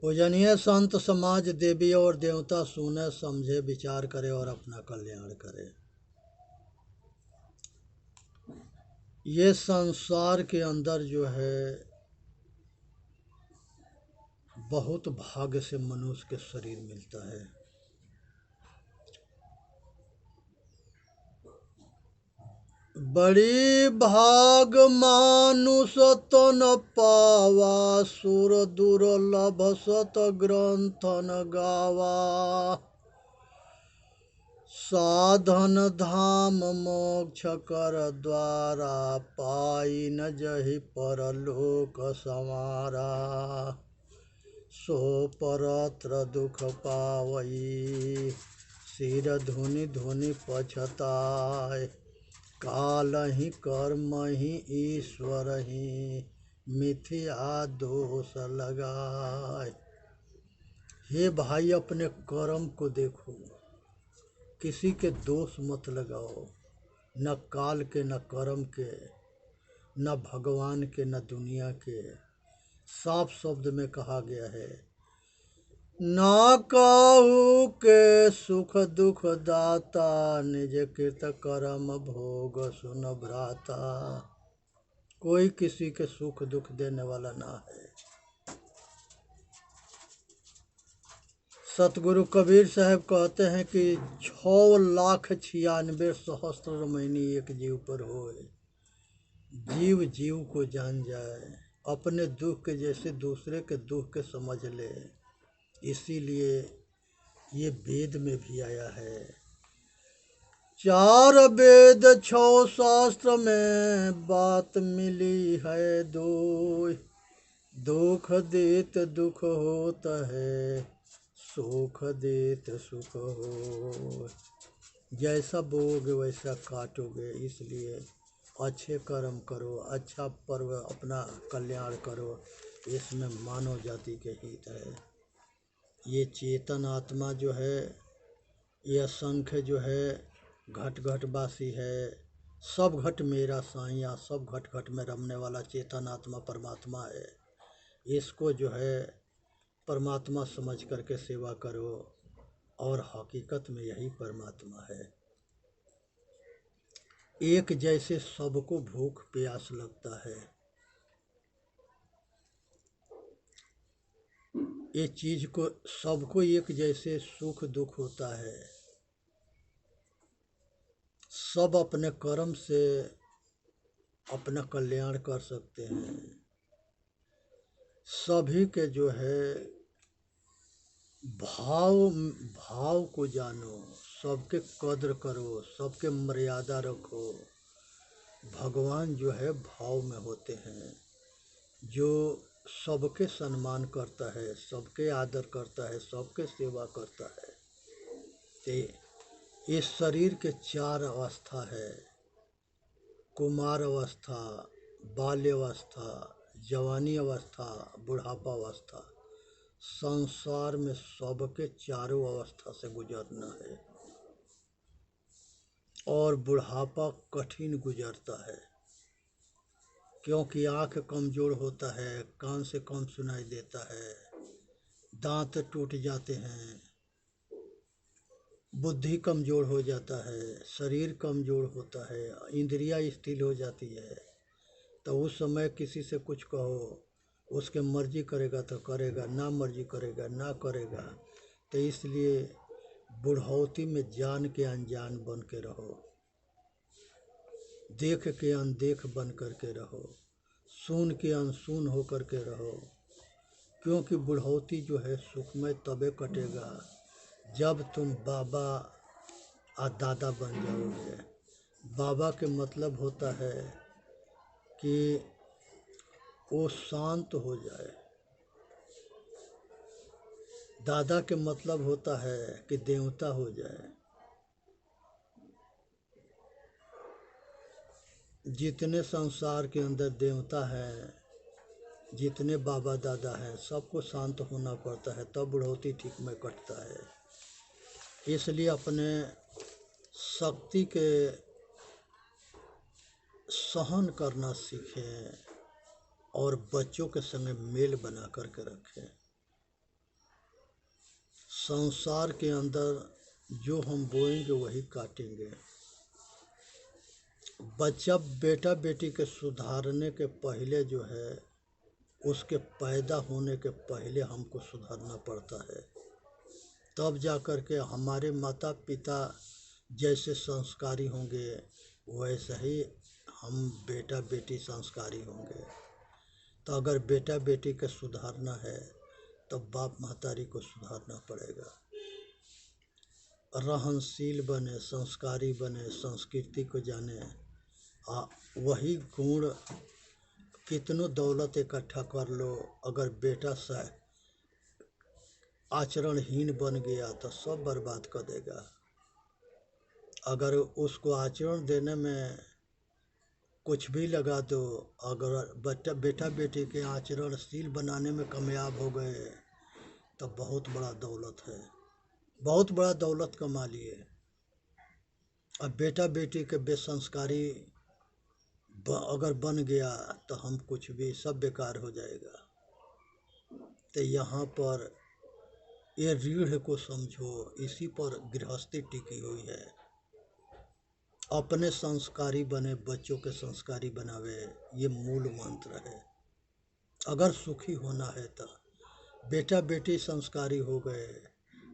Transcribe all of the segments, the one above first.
पूजनीय संत समाज देवी और देवता सुने समझे विचार करे और अपना कल्याण करे। ये संसार के अंदर जो है बहुत भाग्य से मनुष्य के शरीर मिलता है। बड़ी भाग मानुष तो न पावा, सुर दुर्लभ सत ग्रंथन गावा। साधन धाम मोक्ष कर द्वारा, पाई न जहि परलोक समारा। सो परत्र दुख पावई, सिर धुनि धुनि पछताय। काल ही कर्म ही ईश्वर ही, मिथ्या दोष लगाए। हे भाई, अपने कर्म को देखो, किसी के दोष मत लगाओ, न काल के, न कर्म के, न भगवान के, न दुनिया के। साफ शब्द में कहा गया है, ना काहू के सुख दुख दाता, निज कृत कर्म भोग सुन भ्राता। कोई किसी के सुख दुख देने वाला ना है। सतगुरु कबीर साहब कहते हैं कि 6,96,000 महीने एक जीव पर होए। जीव जीव को जान जाए, अपने दुख के जैसे दूसरे के दुख के समझ ले। इसीलिए ये वेद में भी आया है, 4 वेद 6 शास्त्र में बात मिली है दो। दुख देत दुख होता है, सुख देत सुख हो। जैसा बोओगे वैसा काटोगे। इसलिए अच्छे कर्म करो, अच्छा पर्व अपना कल्याण करो, इसमें मानव जाति के हित है। ये चेतन आत्मा जो है, यह असंख्य जो है घट घटवासी है। सब घट मेरा साइया, सब घट घट में रमने वाला चेतन आत्मा परमात्मा है। इसको जो है परमात्मा समझ करके सेवा करो, और हकीकत में यही परमात्मा है। एक जैसे सबको भूख प्यास लगता है। ये चीज को सबको एक जैसे सुख दुख होता है। सब अपने कर्म से अपना कल्याण कर सकते हैं। सभी के जो है भाव को जानो, सबके कद्र करो, सबके मर्यादा रखो। भगवान जो है भाव में होते हैं, जो सबके सम्मान करता है, सबके आदर करता है, सबके सेवा करता है। तो इस शरीर के 4 अवस्था है, कुमार अवस्था, बाल्य अवस्था, जवानी अवस्था, बुढ़ापा अवस्था। संसार में सबके 4 अवस्था से गुजरना है, और बुढ़ापा कठिन गुजरता है, क्योंकि आँख कमज़ोर होता है, कान से कम सुनाई देता है, दांत टूट जाते हैं, बुद्धि कमज़ोर हो जाता है, शरीर कमज़ोर होता है, इंद्रियाँ स्थिर हो जाती है। तो उस समय किसी से कुछ कहो, उसके मर्जी करेगा तो करेगा, ना मर्जी करेगा ना करेगा। तो इसलिए बुढ़ौती में जान के अनजान बन के रहो, देख के अनदेख बन कर के रहो, सुन के अनसुन हो कर के रहो। क्योंकि बुढ़ौती जो है सुखमय तबे कटेगा जब तुम बाबा और दादा बन जाओगे। बाबा के मतलब होता है कि वो शांत हो जाए, दादा के मतलब होता है कि देवता हो जाए। जितने संसार के अंदर देवता हैं, जितने बाबा दादा हैं, सबको शांत होना पड़ता है, तब बुढ़ौती ठीक में कटता है। इसलिए अपने शक्ति के सहन करना सीखें, और बच्चों के संग मेल बना करके रखें। संसार के अंदर जो हम बोएंगे वही काटेंगे। बच्चा बेटा बेटी के सुधारने के पहले जो है, उसके पैदा होने के पहले हमको सुधारना पड़ता है, तब जा कर के हमारे माता पिता जैसे संस्कारी होंगे वैसे ही हम बेटा बेटी संस्कारी होंगे। तो अगर बेटा बेटी के सुधारना है तो बाप महतारी को सुधारना पड़ेगा। रहनशील बने, संस्कारी बने, संस्कृति को जाने। वही गुण कितनों दौलत इकट्ठा कर लो, अगर बेटा सा आचरणहीन बन गया तो सब बर्बाद कर देगा। अगर उसको आचरण देने में कुछ भी लगा दो, अगर बेटा बेटी के आचरणशील बनाने में कामयाब हो गए तो बहुत बड़ा दौलत है, बहुत बड़ा दौलत कमा लिए। अब बेटा बेटी के बेसंस्कारी अगर बन गया तो हम कुछ भी सब बेकार हो जाएगा। तो यहाँ पर ये रीढ़ को समझो, इसी पर गृहस्थी टिकी हुई है। अपने संस्कारी बने, बच्चों के संस्कारी बनावे, ये मूल मंत्र है। अगर सुखी होना है तो बेटा बेटी संस्कारी हो गए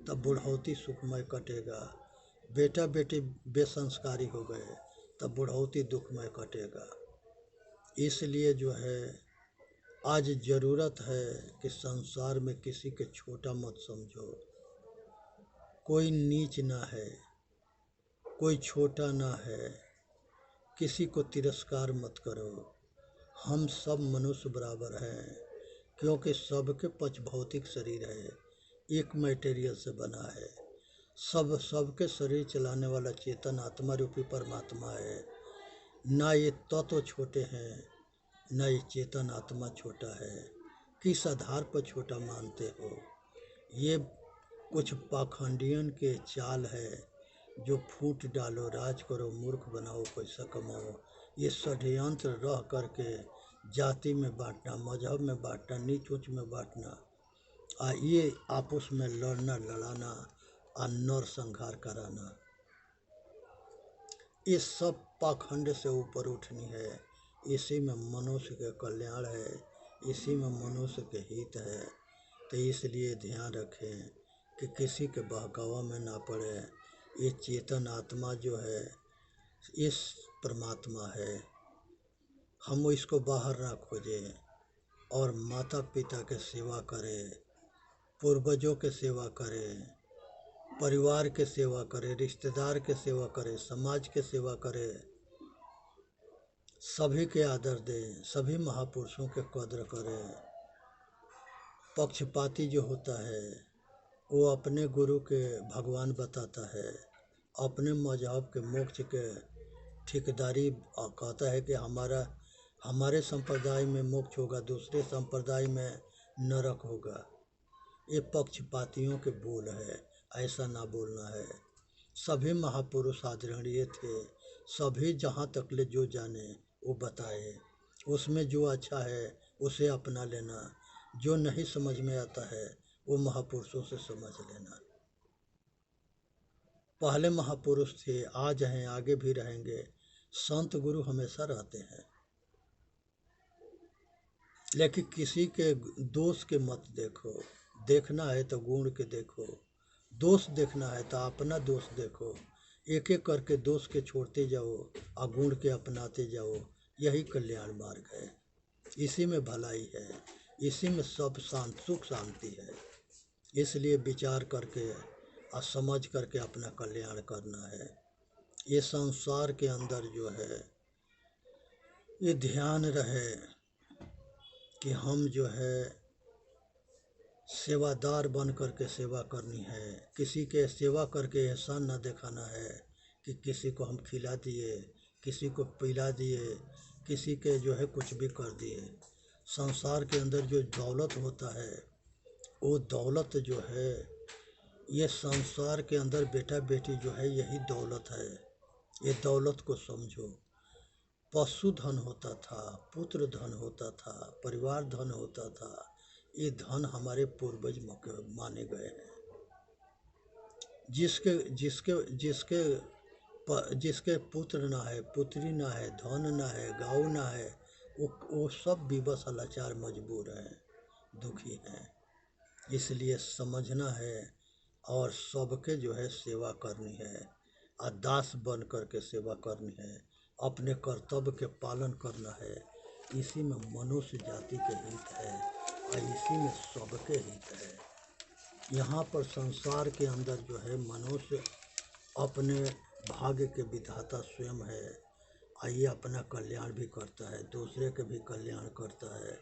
तब बुढ़ौती सुखमय कटेगा। बेटा बेटी बेसंस्कारी हो गए तब बुढ़ौती दुखमय कटेगा। इसलिए जो है आज ज़रूरत है कि संसार में किसी के छोटा मत समझो। कोई नीच ना है, कोई छोटा ना है, किसी को तिरस्कार मत करो। हम सब मनुष्य बराबर हैं, क्योंकि सबके पंच भौतिक शरीर है, एक मटेरियल से बना है। सबके शरीर चलाने वाला चेतन आत्मा रूपी परमात्मा है। ना ये तत्व छोटे हैं, ना ये चेतन आत्मा छोटा है। किस आधार पर छोटा मानते हो? ये कुछ पाखंडियन के चाल है जो फूट डालो, राज करो, मूर्ख बनाओ, पैसा कमाओ। ये षड्यंत्र रह करके जाति में बांटना, मजहब में बांटना, नीच ऊंच में बांटना, ये आपस में लड़ना, लड़ाना और नरसंहार कराना, ये सब पाखंड से ऊपर उठनी है। इसी में मनुष्य के कल्याण है, इसी में मनुष्य के हित है। तो इसलिए ध्यान रखें कि किसी के बहकावा में ना पड़े। ये चेतन आत्मा जो है इस परमात्मा है, हम इसको बाहर ना खोजें और माता पिता के सेवा करें, पूर्वजों के सेवा करें, परिवार के सेवा करें, रिश्तेदार के सेवा करें, समाज के सेवा करें, सभी के आदर दें, सभी महापुरुषों के कद्र करें। पक्षपाती जो होता है वो अपने गुरु के भगवान बताता है, अपने मजहब के मोक्ष के ठेकेदारी कहता है कि हमारे संप्रदाय में मोक्ष होगा, दूसरे संप्रदाय में नरक होगा। ये पक्षपातियों के बोल है, ऐसा ना बोलना है। सभी महापुरुष आदरणीय थे, सभी जहाँ तक ले जो जाने वो बताए, उसमें जो अच्छा है उसे अपना लेना, जो नहीं समझ में आता है वो महापुरुषों से समझ लेना। पहले महापुरुष थे, आज हैं, आगे भी रहेंगे। संत गुरु हमेशा रहते हैं, लेकिन किसी के दोष के मत देखो। देखना है तो गुण के देखो, दोष देखना है तो अपना दोष देखो। एक एक करके दोष के छोड़ते जाओ और गुण के अपनाते जाओ, यही कल्याण मार्ग है। इसी में भलाई है, इसी में सब सुख शांति है। इसलिए विचार करके और समझ करके अपना कल्याण करना है। ये संसार के अंदर जो है ये ध्यान रहे कि हम जो है सेवादार बन करके सेवा करनी है। किसी के सेवा करके एहसान न दिखाना है कि किसी को हम खिला दिए, किसी को पिला दिए, किसी के जो है कुछ भी कर दिए। संसार के अंदर जो दौलत होता है वो दौलत जो है, ये संसार के अंदर बेटा बेटी जो है यही दौलत है। ये दौलत को समझो। पशु धन होता था, पुत्र धन होता था, परिवार धन होता था। ये धन हमारे पूर्वज माने गए हैं। जिसके जिसके जिसके जिसके पुत्र ना है, पुत्री ना है, धन ना है, गाँव ना है, वो सब विवश लाचार मजबूर हैं, दुखी हैं। इसलिए समझना है और सबके जो है सेवा करनी है और दास बन करके सेवा करनी है, अपने कर्तव्य के पालन करना है। इसी में मनुष्य जाति के हित है और इसी में सबके हित है। यहाँ पर संसार के अंदर जो है मनुष्य अपने भाग्य के विधाता स्वयं है और ये अपना कल्याण भी करता है, दूसरे के भी कल्याण करता है।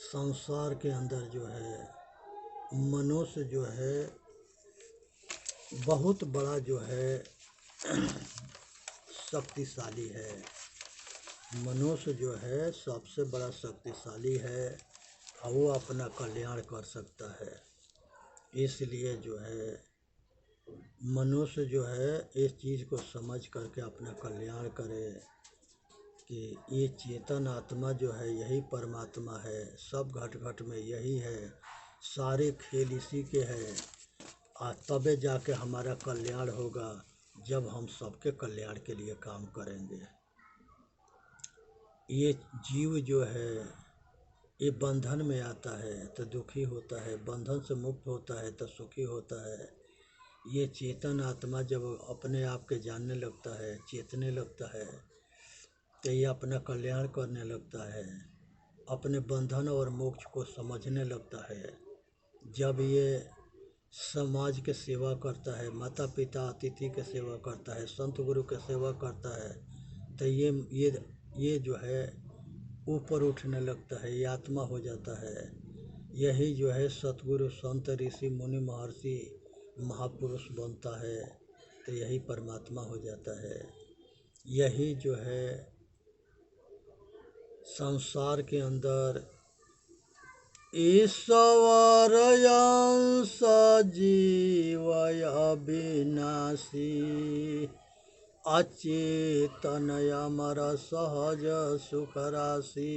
संसार के अंदर जो है मनुष्य जो है बहुत बड़ा जो है शक्तिशाली है। मनुष्य जो है सबसे बड़ा शक्तिशाली है और वो अपना कल्याण कर सकता है। इसलिए जो है मनुष्य जो है इस चीज़ को समझ करके अपना कल्याण करे कि ये चेतन आत्मा जो है यही परमात्मा है, सब घट घट में यही है, सारे खेल इसी के हैं और तबे जाके हमारा कल्याण होगा जब हम सबके कल्याण के लिए काम करेंगे। ये जीव जो है ये बंधन में आता है तो दुखी होता है, बंधन से मुक्त होता है तो सुखी होता है। ये चेतन आत्मा जब अपने आप के जानने लगता है, चेतने लगता है तो ये अपना कल्याण करने लगता है, अपने बंधन और मोक्ष को समझने लगता है। जब ये समाज के सेवा करता है, माता पिता अतिथि के सेवा करता है, संत गुरु के सेवा करता है तो ये जो है ऊपर उठने लगता है, ये आत्मा हो जाता है। यही जो है सतगुरु संत ऋषि मुनि महर्षि महापुरुष बनता है तो यही परमात्मा हो जाता है। यही जो है संसार के अंदर ईश्वर अंश जीवय अविनाशी अचेतन अमर सहज सुख राशि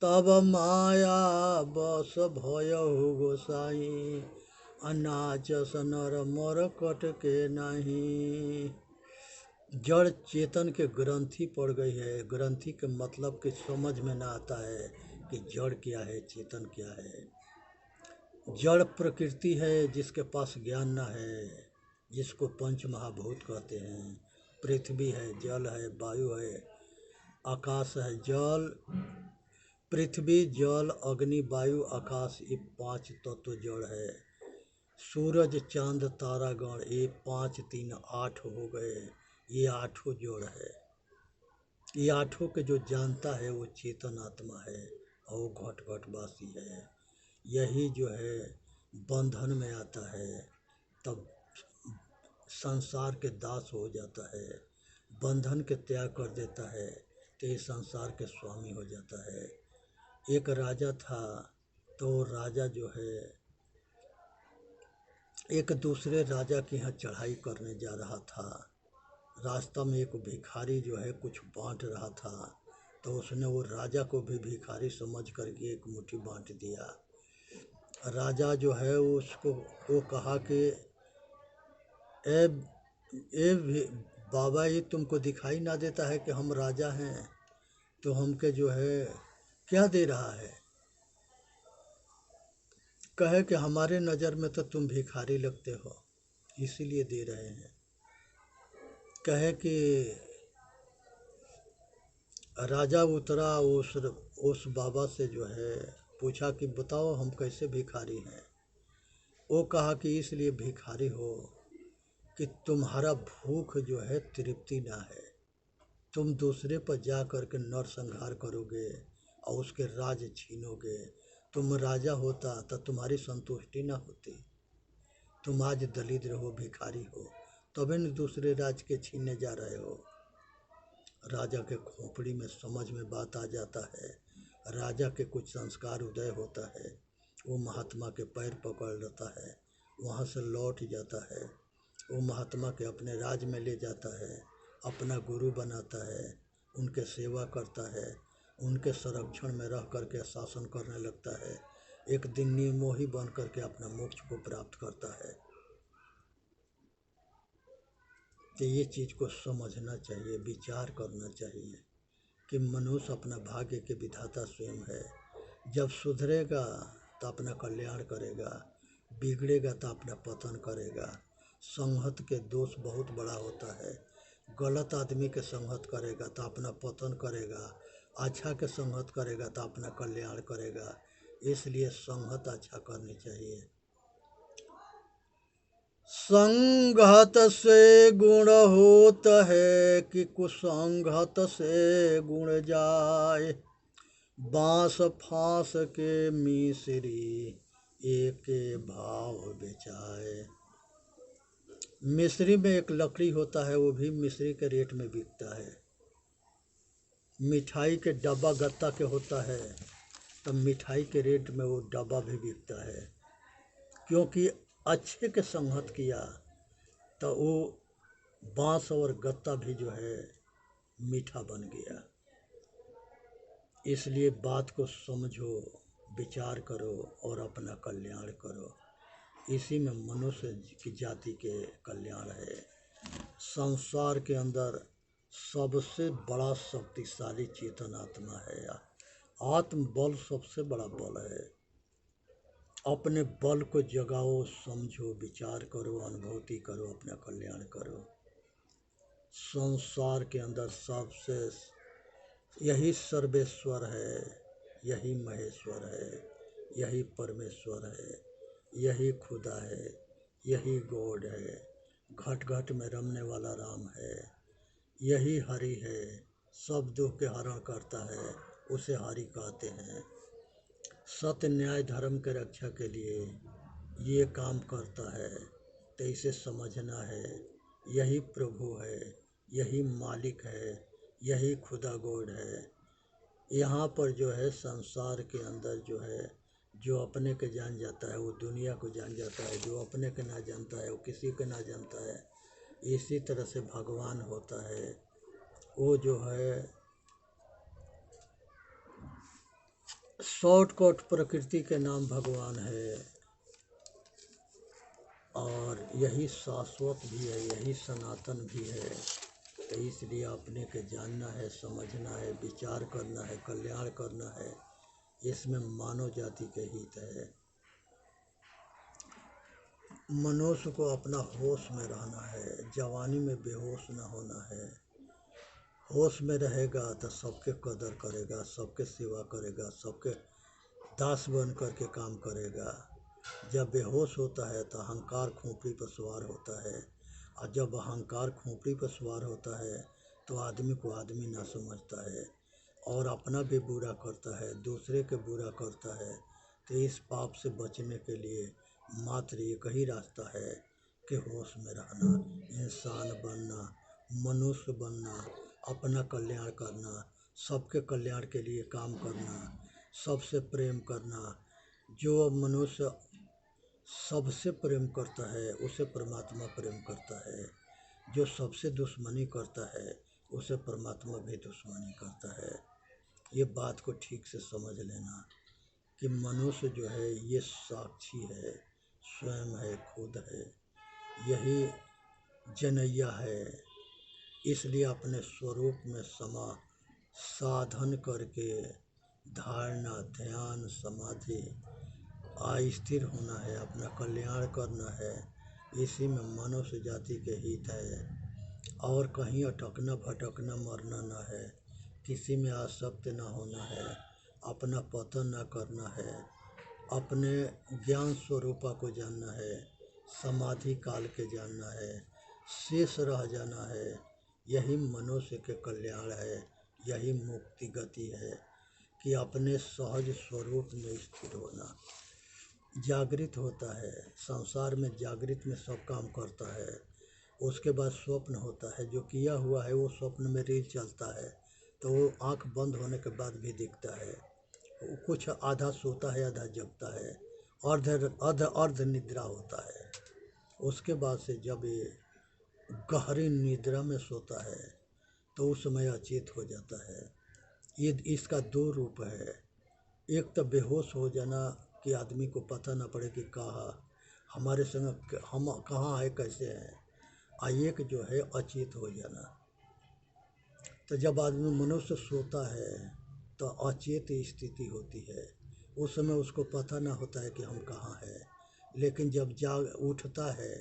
तब माया बस भयहु गोसाई अनाचस नर मर कटके नहीं। जड़ चेतन के ग्रंथि पड़ गई है, ग्रंथि के मतलब कि समझ में ना आता है कि जड़ क्या है, चेतन क्या है। जड़ प्रकृति है जिसके पास ज्ञान ना है, जिसको पंच महाभूत कहते हैं। पृथ्वी है, जल है, वायु है, आकाश है। जल, पृथ्वी, जल, अग्नि, वायु, आकाश, ये 5 तत्व जड़ है। सूरज, चांद, तारागण, ये 5 3 8 हो गए, ये 8 जोड़ है। ये 8 के जो जानता है वो चेतन आत्मा है और वो घट घट वासी है। यही जो है बंधन में आता है तब संसार के दास हो जाता है, बंधन के त्याग कर देता है तो ये संसार के स्वामी हो जाता है। एक राजा था तो राजा जो है एक दूसरे राजा के यहाँ चढ़ाई करने जा रहा था। रास्ता में एक भिखारी जो है कुछ बांट रहा था तो उसने वो राजा को भी भिखारी समझ करके एक मुट्ठी बांट दिया। राजा जो है उसको वो कहा कि ए बाबा, ये तुमको दिखाई ना देता है कि हम राजा हैं, तो हमके जो है क्या दे रहा है। कहे कि हमारे नज़र में तो तुम भिखारी लगते हो इसीलिए दे रहे हैं। कहे कि राजा उतरा, उस बाबा से जो है पूछा कि बताओ हम कैसे भिखारी हैं। वो कहा कि इसलिए भिखारी हो कि तुम्हारा भूख जो है तृप्ति ना है, तुम दूसरे पर जा कर के नरसंहार करोगे और उसके राज छीनोगे। तुम राजा होता तो तुम्हारी संतुष्टि ना होती, तुम आज दलिद्र हो, भिखारी हो, तभी न दूसरे राज के छीनने जा रहे हो। राजा के खोपड़ी में समझ में बात आ जाता है। राजा के कुछ संस्कार उदय होता है, वो महात्मा के पैर पकड़ लेता है, वहाँ से लौट जाता है, वो महात्मा के अपने राज में ले जाता है, अपना गुरु बनाता है, उनके सेवा करता है, उनके संरक्षण में रह करके शासन करने लगता है। एक दिन निर्मोही बन करके अपना मोक्ष को प्राप्त करता है। तो ये चीज़ को समझना चाहिए, विचार करना चाहिए कि मनुष्य अपना भाग्य के विधाता स्वयं है। जब सुधरेगा तो अपना कल्याण करेगा, बिगड़ेगा तो अपना पतन करेगा। संगत के दोष बहुत बड़ा होता है। गलत आदमी के संगत करेगा तो अपना पतन करेगा, अच्छा के संगत करेगा तो अपना कल्याण करेगा। इसलिए संगत अच्छा करनी चाहिए। संगत से गुण होता है कि कुसंगत से गुण जाए। बांस फांस के मिश्री एक भाव बेचाए। मिश्री में एक लकड़ी होता है, वो भी मिश्री के रेट में बिकता है। मिठाई के डब्बा गत्ता के होता है, तो मिठाई के रेट में वो डब्बा भी बिकता है। क्योंकि अच्छे के संगत किया तो वो बांस और गत्ता भी जो है मीठा बन गया। इसलिए बात को समझो, विचार करो और अपना कल्याण करो। इसी में मनुष्य की जाति के कल्याण है। संसार के अंदर सबसे बड़ा शक्तिशाली चेतन आत्मा है। आत्म बल सबसे बड़ा बल है। अपने बल को जगाओ, समझो, विचार करो, अनुभूति करो, अपना कल्याण करो। संसार के अंदर सबसे यही सर्वेश्वर है, यही महेश्वर है, यही परमेश्वर है, यही खुदा है, यही गॉड है। घट घट में रमने वाला राम है, यही हरि है। सब दुख के हरण करता है, उसे हरि कहते हैं। सत्य न्याय धर्म के रक्षा के लिए ये काम करता है, तो इसे समझना है। यही प्रभु है, यही मालिक है, यही खुदा गॉड है। यहाँ पर जो है संसार के अंदर जो है, जो अपने के जान जाता है वो दुनिया को जान जाता है, जो अपने के ना जानता है वो किसी के ना जानता है। इसी तरह से भगवान होता है, वो जो है शॉर्टकट प्रकृति के नाम भगवान है। और यही शाश्वत भी है, यही सनातन भी है। तो इसलिए अपने के जानना है, समझना है, विचार करना है, कल्याण करना है। इसमें मानव जाति के हित है। मनुष्य को अपना होश में रहना है, जवानी में बेहोश ना होना है। होश में रहेगा तो सबके कदर करेगा, सबके सेवा करेगा, सबके दास बन करके काम करेगा। जब बेहोश होता है तो अहंकार खोपड़ी पर सवार होता है, और जब अहंकार खोपड़ी पर सवार होता है तो आदमी को आदमी ना समझता है और अपना भी बुरा करता है, दूसरे के बुरा करता है। तो इस पाप से बचने के लिए मात्र एक ही रास्ता है कि होश में रहना, इंसान बनना, मनुष्य बनना, अपना कल्याण करना, सबके कल्याण के लिए काम करना, सबसे प्रेम करना। जो मनुष्य सबसे प्रेम करता है उसे परमात्मा प्रेम करता है। जो सबसे दुश्मनी करता है उसे परमात्मा भी दुश्मनी करता है। ये बात को ठीक से समझ लेना कि मनुष्य जो है ये साक्षी है, स्वयं है, खुद है, यही जनैया है। इसलिए अपने स्वरूप में समा साधन करके धारणा, ध्यान, समाधि स्थिर होना है, अपना कल्याण करना है। इसी में मनुष्य जाति के हित है। और कहीं अटकना भटकना मरना ना है, किसी में आसक्त ना होना है, अपना पतन ना करना है, अपने ज्ञान स्वरूपा को जानना है, समाधि काल के जानना है, शेष रह जाना है। यही मनुष्य के कल्याण है, यही मुक्ति गति है कि अपने सहज स्वरूप में स्थिर होना। जागृत होता है संसार में, जागृत में सब काम करता है। उसके बाद स्वप्न होता है, जो किया हुआ है वो स्वप्न में रील चलता है, तो वो आँख बंद होने के बाद भी दिखता है। वो कुछ आधा सोता है, आधा जगता है, अर्ध निद्रा होता है। उसके बाद से जब ये गहरी निद्रा में सोता है तो उस समय अचेत हो जाता है। ये इसका दो रूप है। एक तो बेहोश हो जाना कि आदमी को पता न पड़े कि कहाँ हमारे संग हम कहाँ है, कैसे हैं। एक जो है अचेत हो जाना। तो जब आदमी मनुष्य सोता है तो अचेत स्थिति होती है, उस समय उसको पता ना होता है कि हम कहाँ हैं, लेकिन जब जाग उठता है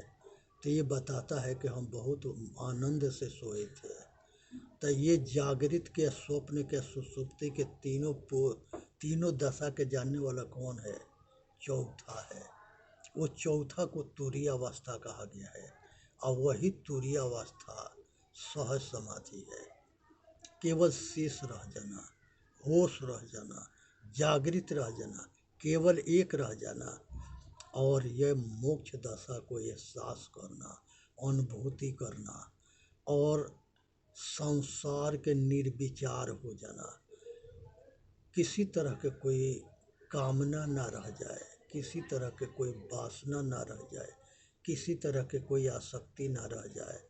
तो ये बताता है कि हम बहुत आनंद से सोए थे। तो ये जागृत के, स्वप्न के, सुषुप्ति के तीनों दशा के जानने वाला कौन है? चौथा है। वो चौथा को तुरीय अवस्था कहा गया है, और वही तुरीय अवस्था सहज समाधि है। केवल शेष रह जाना, होश रह जाना, जागृत रह जाना, केवल एक रह जाना, और यह मोक्ष दशा को एहसास करना, अनुभूति करना, और संसार के निर्विचार हो जाना। किसी तरह के कोई कामना ना रह जाए, किसी तरह के कोई वासना ना रह जाए, किसी तरह के कोई आसक्ति ना रह जाए।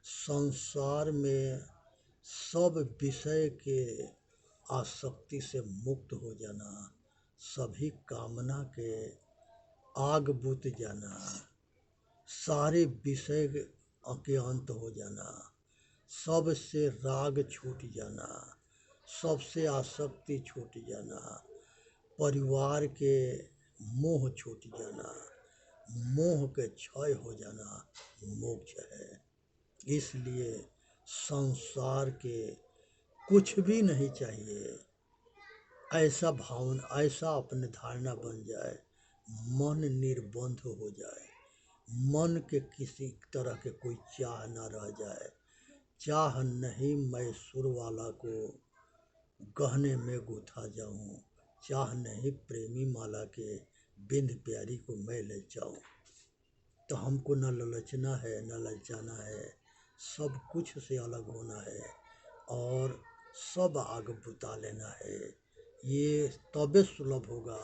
संसार में सब विषय के आसक्ति से मुक्त हो जाना, सभी कामना के आग बुझ जाना, सारे विषय के अंत हो जाना, सबसे राग छूट जाना, सबसे आसक्ति छूट जाना, परिवार के मोह छूट जाना, मोह के क्षय हो जाना मोक्ष है। इसलिए संसार के कुछ भी नहीं चाहिए, ऐसा भावना, ऐसा अपने धारणा बन जाए, मन निर्बंध हो जाए, मन के किसी तरह के कोई चाह ना रह जाए। चाह नहीं मैं सुर वाला को गहने में गुथा जाऊं, चाह नहीं प्रेमी माला के बिंद प्यारी को मैं ले जाऊं। तो हमको न ललचना है, न ललचाना है, सब कुछ से अलग होना है और सब आग बुता लेना है। ये तबे सुलभ होगा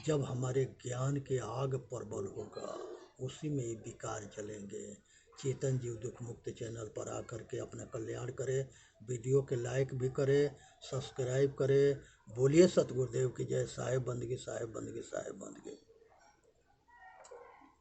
जब हमारे ज्ञान के आग प्रबल होगा, उसी में ये विकार चलेंगे। चेतन जीव दुख मुक्त चैनल पर आकर के अपना कल्याण करें, वीडियो के लाइक भी करें, सब्सक्राइब करें। बोलिए सतगुरुदेव की जय। साहेब बंदगी, साहेब बंदगी, साहेब बंदगी।